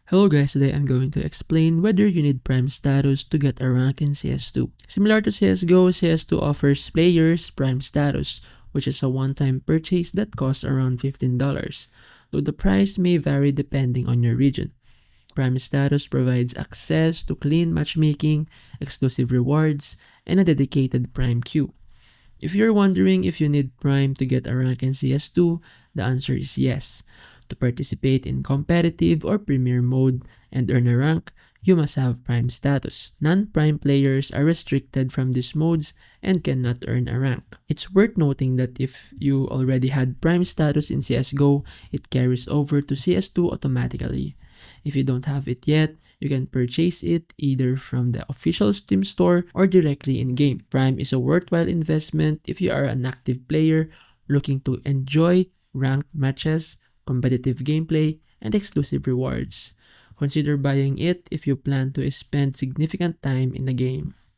Hello guys, today I'm going to explain whether you need Prime status to get a rank in CS2. Similar to CSGO, CS2 offers players Prime status, which is a one-time purchase that costs around $15, though the price may vary depending on your region. Prime status provides access to clean matchmaking, exclusive rewards, and a dedicated Prime queue. If you're wondering if you need Prime to get a rank in CS2, the answer is yes. To participate in competitive or premier mode and earn a rank, you must have Prime status. Non-Prime players are restricted from these modes and cannot earn a rank. It's worth noting that if you already had Prime status in CSGO, it carries over to CS2 automatically. If you don't have it yet, you can purchase it either from the official Steam store or directly in-game. Prime is a worthwhile investment if you are an active player looking to enjoy ranked matches, competitive gameplay, and exclusive rewards. Consider buying it if you plan to spend significant time in the game.